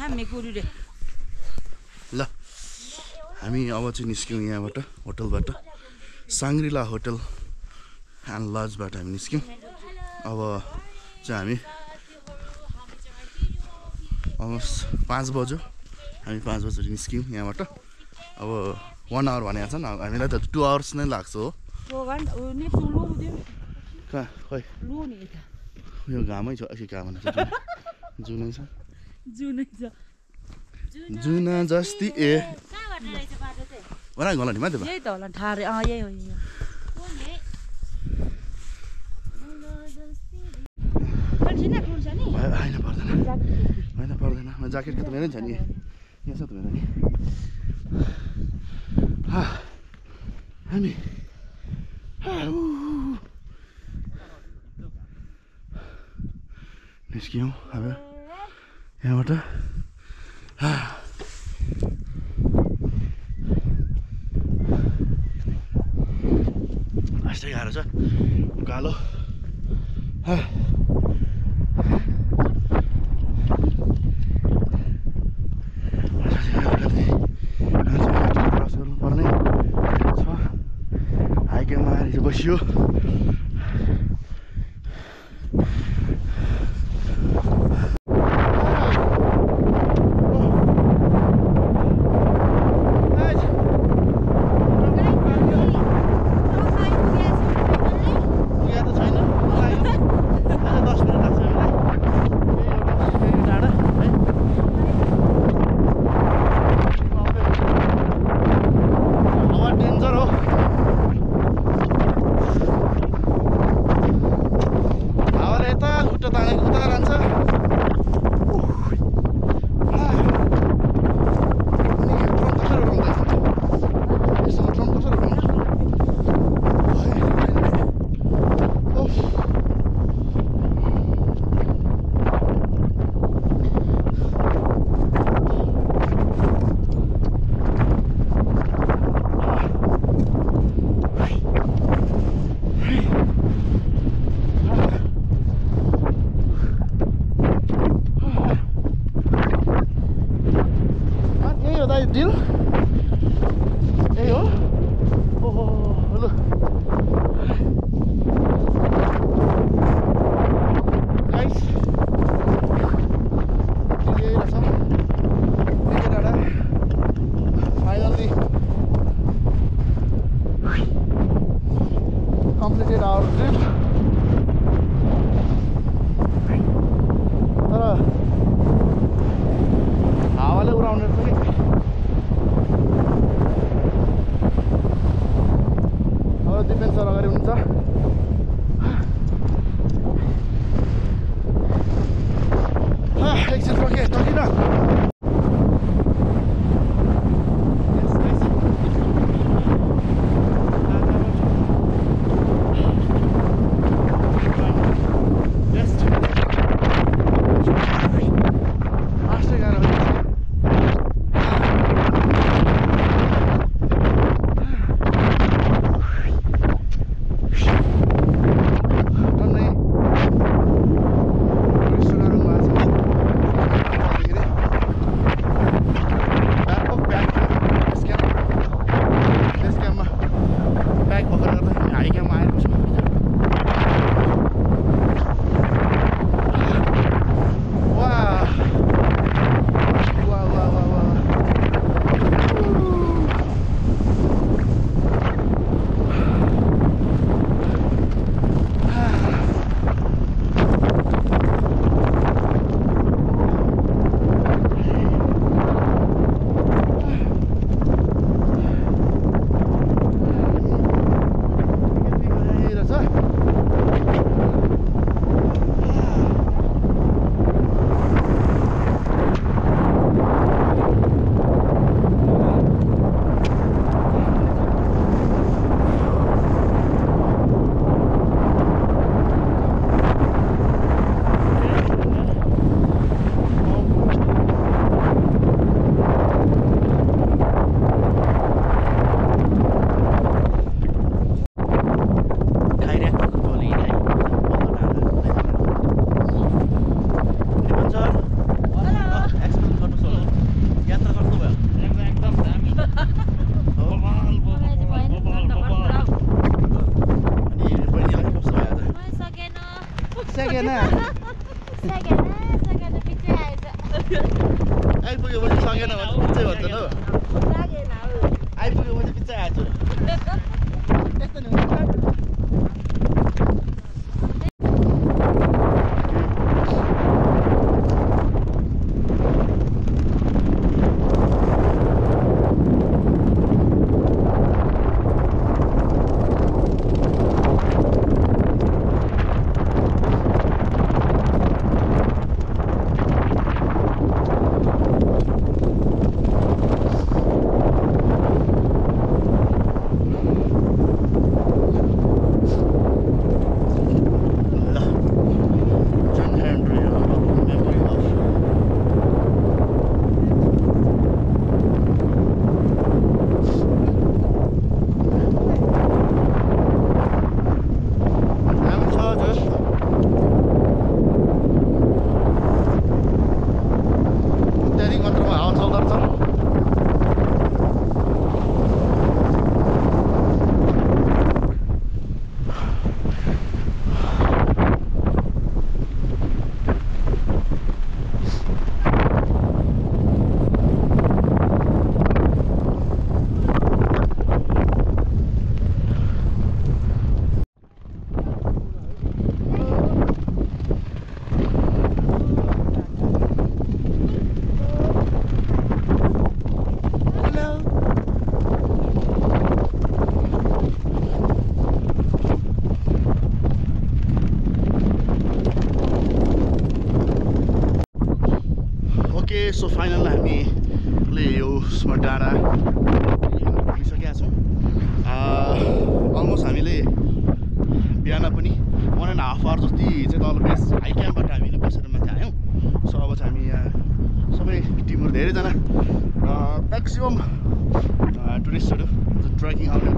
ल हामी अब चाहिँ निस्क्यौँ यहाँबाट होटलबाट साङ्ग्रिला होटल एन्ड लजबाट हामी निस्क्यौँ अब चाहिँ हामी अलमोस्ट 5 बज्यो हामी 5 बजी निस्क्यौँ यहाँबाट अब 1 आवर भनेको छ नि हामीलाई त 2 आवर्स नै लाग्छ हो कहाँ खै यो घामै छ कि कहाँ भनेको जुनै छ जुना जस्ती ए होला नि माथि यही त होला ठारे यही हो होइन पर्दैन म ज्याकेटको त मेरै छ नि यहाँ छ त मेरो नि हामी निस्क्यौँ अब यहाँबाट यस्तै गाह्रो छ उकालो क्रस गर्नुपर्ने छ हाइकिङमा आएर बसियो deal? Ayo. Oh, look. Guys. Ini rasa. Ini ada. Finally completed our trip. हावाले उडाउने पनि अब दिपेन सर अगाडि हुन्छ एकछिन टके टकिन आइपुगेपछि सकेन भने पिच्छै भन्छ न आइपुगेपछि पिच्छै आएको त्यस्तो नि हुन्छ सो फाइनल हामीले यो डाँडा पुगिसकेका छौँ अलमोस्ट हामीले बिहान पनि 1.5 आवर जति चाहिँ तल बेस हाई क्याम्पबाट हामीले बसेर माथि आयौँ सो अब चाहिँ हामी यहाँ सबै टिमहरू धेरैजना म्याक्सिमम् टुरिस्टहरू जुन ट्रेकिङ आउने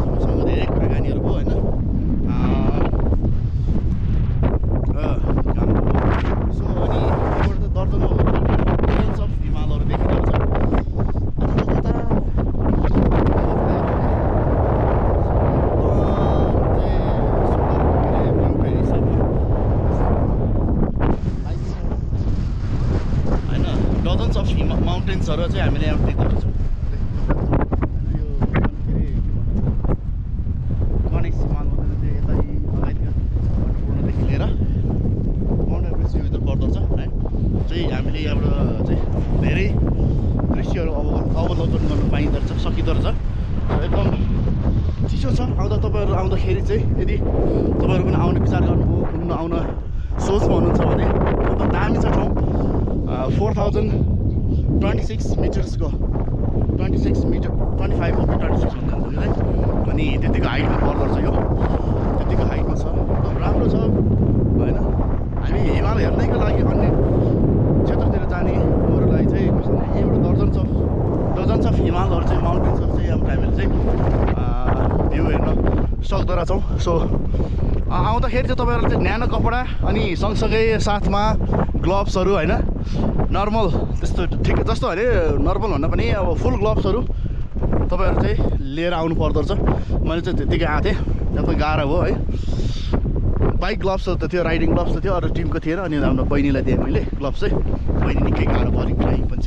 सबैसँग धेरै कुराकानीहरू भयो होइन सो अनि दर्जनौँ अफ हिमालहरू देखिरहेको छ होइन डजन्स अफ माउन्टेन्सहरू चाहिँ हामीले यहाँ देख्दछौँ यो गणेश हिमालहरू चाहिँ यतै अगाडितिर अन्नपूर्णदेखि लिएर माउन्ट एभरेस्ट भित्र पर्दछ है चाहिँ हामीले यहाँबाट चाहिँ धेरै दृश्यहरू अवलोकन गर्न पाइँदो रहेछ सकिँदो रहेछ एकदम चिसो छ तपाईँहरू आउँदाखेरि चाहिँ यदि तपाईँहरू पनि आउने विचार गर्नुभयो घुम्न आउन सोचमा हुनुहुन्छ भने एकदम दामी छ ठाउँ 4026 मिटर्सको 25 हो कि 26 भन्दा है अनि त्यतिको हाइटमा पर्दो रहेछ यो त्यतिको हाइटमा छ एकदम राम्रो छ होइन हामी हिमाल हेर्नैको लागि अन्य क्षेत्रतिर जानेहरूलाई चाहिँ कस्तो यहाँबाट डजन्स अफ हिमालहरू चाहिँ माउन्टेन्सहरू चाहिँ अब हामीले चाहिँ भ्यू हेर्न सक्दो रहेछौँ सो आउँदाखेरि चाहिँ तपाईँहरूले चाहिँ न्यानो कपडा अनि सँगसँगै साथमा ग्लोभ्सहरू होइन नर्मल त्यस्तो ठिक जस्तो भने नर्मल भन्दा पनि अब फुल ग्लोभ्सहरू तपाईँहरू चाहिँ लिएर आउनु पर्दो रहेछ मैले चाहिँ त्यतिकै आएको थिएँ एकदमै गाह्रो हो है बाइक ग्लोभ्सहरू त थियो राइडिङ ग्लोभ्स त थियो अरू टिमको थिएन अनि हाम्रो बहिनीलाई दिएँ मैले ग्लोभ्स चाहिँ बहिनी निकै गाह्रो पऱ्यो ड्राइभिङ पनि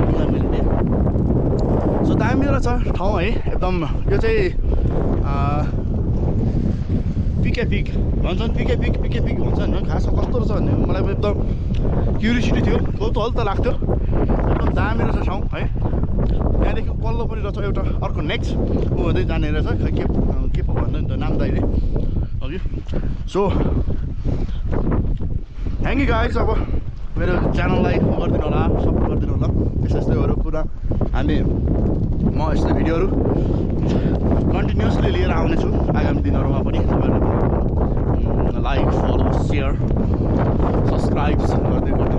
उसलाई मैले दिएँ सो दामी रहेछ ठाउँ है एकदम यो चाहिँ पिके पिक भन्छन् पिके पिक भन्छ होइन खासमा कस्तो रहेछ भने मलाई पनि एकदम क्युरियोसिटी थियो कौतूहल त लाग्थ्यो एकदम दामी रहेछ ठाउँ है त्यहाँदेखि पल्लो पनि रहेछ एउटा अर्को नेक्स्ट ऊ हुँदै जाने रहेछ खै के पो भन्नु नि त नाम त अहिले अघि सो थ्याङ्क यू गाइज अब मेरो च्यानललाई गरिदिनु होला सपोर्ट गरिदिनु होला यस्तैहरू पुरा हामी म यस्तो भिडियोहरू कन्टिन्युसली लिएर आउनेछु आगामी दिनहरूमा पनि तपाईँहरू लाइक फलो सेयर सब्सक्राइब गरिदिनु